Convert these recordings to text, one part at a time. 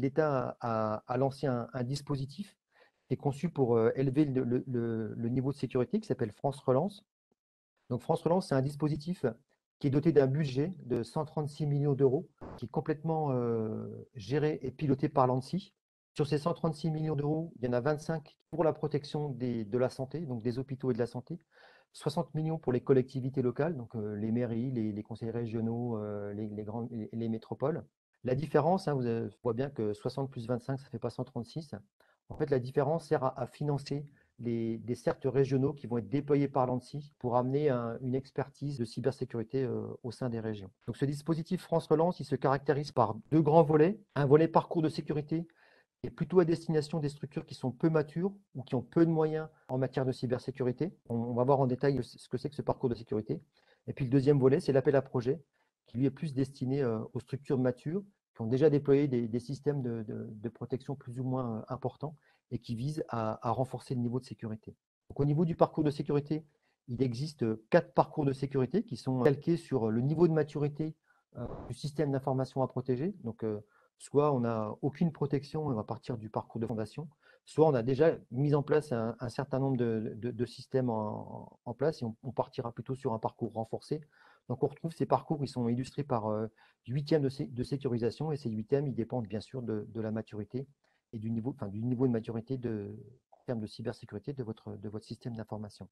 l'État a lancé un dispositif qui est conçu pour élever le niveau de sécurité qui s'appelle France Relance. Donc France Relance, c'est un dispositif qui est doté d'un budget de 136 millions d'euros, qui est complètement géré et piloté par l'ANSSI. Sur ces 136 millions d'euros, il y en a 25 pour la protection de la santé, donc des hôpitaux et de la santé, 60 millions pour les collectivités locales, donc les mairies, les conseils régionaux, les métropoles. La différence, hein, on voit bien que 60 plus 25, ça ne fait pas 136. En fait, la différence sert à financer des cercles régionaux qui vont être déployés par l'ANSSI pour amener une expertise de cybersécurité au sein des régions. Donc ce dispositif France Relance, il se caractérise par deux grands volets. Un volet parcours de sécurité qui est plutôt à destination des structures qui sont peu matures ou qui ont peu de moyens en matière de cybersécurité. On va voir en détail ce que c'est que ce parcours de sécurité. Et puis le deuxième volet, c'est l'appel à projet, qui lui est plus destiné aux structures matures, qui ont déjà déployé des systèmes de protection plus ou moins importants et qui visent à renforcer le niveau de sécurité. Donc, au niveau du parcours de sécurité, il existe 4 parcours de sécurité qui sont calqués sur le niveau de maturité du système d'information à protéger. Donc, soit on n'a aucune protection et on va partir du parcours de fondation, soit on a déjà mis en place un certain nombre de systèmes en place et on partira plutôt sur un parcours renforcé. Donc on retrouve ces parcours, ils sont illustrés par 8 de sécurisation et ces 8 ils dépendent bien sûr de la maturité et du niveau de maturité en termes de cybersécurité de votre système d'information.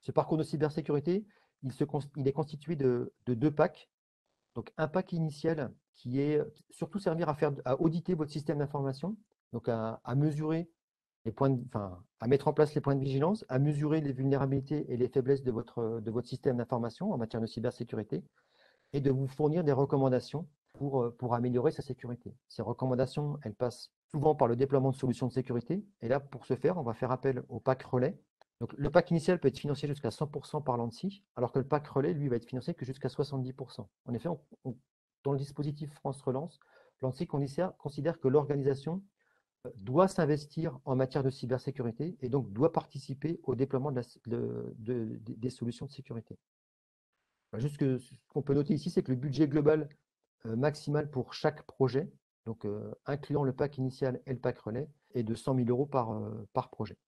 Ce parcours de cybersécurité, il est constitué de deux packs. Donc un pack initial qui est surtout servir à auditer votre système d'information, donc à mesurer à mettre en place les points de vigilance, à mesurer les vulnérabilités et les faiblesses de votre système d'information en matière de cybersécurité et de vous fournir des recommandations pour améliorer sa sécurité. Ces recommandations, elles passent souvent par le déploiement de solutions de sécurité. Et là, pour ce faire, on va faire appel au pack relais. Donc, le pack initial peut être financé jusqu'à 100% par l'ANSSI, alors que le pack relais, lui, va être financé que jusqu'à 70%. En effet, dans le dispositif France Relance, l'ANSSI considère que l'organisation doit s'investir en matière de cybersécurité et donc doit participer au déploiement des solutions de sécurité. Juste ce qu'on peut noter ici, c'est que le budget global maximal pour chaque projet, donc incluant le pack initial et le pack relais, est de 100 000 euros par projet.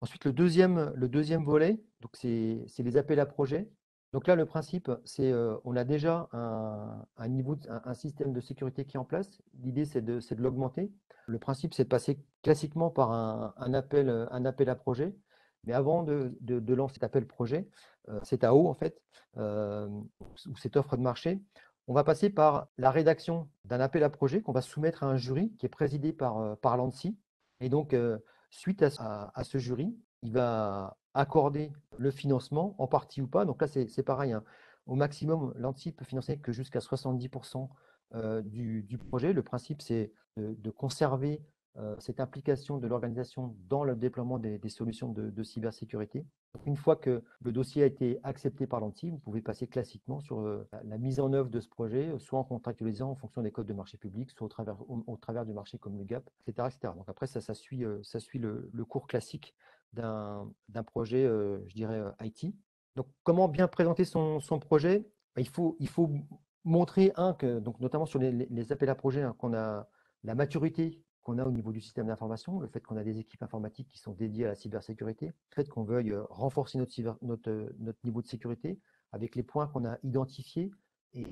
Ensuite, le deuxième volet, c'est les appels à projets. Donc là, le principe, c'est on a déjà un système de sécurité qui est en place. L'idée, c'est de l'augmenter. Le principe, c'est de passer classiquement par un appel à projet. Mais avant de lancer cet appel projet, cet AO en fait, ou cette offre de marché, on va passer par la rédaction d'un appel à projet qu'on va soumettre à un jury qui est présidé par l'ANSSI. Et donc, suite à ce jury, il va accorder le financement, en partie ou pas. Donc là, c'est pareil, hein. Au maximum, l'ANSSI peut financer que jusqu'à 70% du projet. Le principe, c'est de conserver cette implication de l'organisation dans le déploiement des solutions de cybersécurité. Donc, une fois que le dossier a été accepté par l'ANSSI, vous pouvez passer classiquement sur la mise en œuvre de ce projet, soit en contractualisant en fonction des codes de marché public, soit au travers du marché comme le GAP, etc., etc. Donc après, ça suit le cours classique d'un projet, je dirais, IT. Donc, comment bien présenter son projet? Il faut montrer, donc, notamment sur les appels à projets, hein, qu'on a la maturité qu'on a au niveau du système d'information, le fait qu'on a des équipes informatiques qui sont dédiées à la cybersécurité, le fait qu'on veuille renforcer notre niveau de sécurité avec les points qu'on a identifiés. Et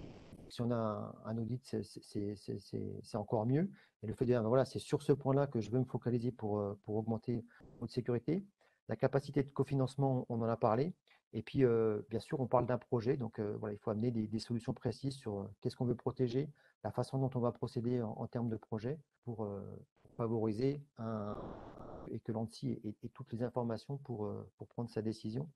si on a un audit, c'est encore mieux. Et le fait de dire, ben voilà, c'est sur ce point-là que je veux me focaliser pour augmenter notre sécurité. La capacité de cofinancement, on en a parlé. Et puis, bien sûr, on parle d'un projet. Donc, voilà, il faut amener des solutions précises sur qu'est-ce qu'on veut protéger, la façon dont on va procéder en termes de projet pour favoriser et que l'ANSSI ait toutes les informations pour prendre sa décision.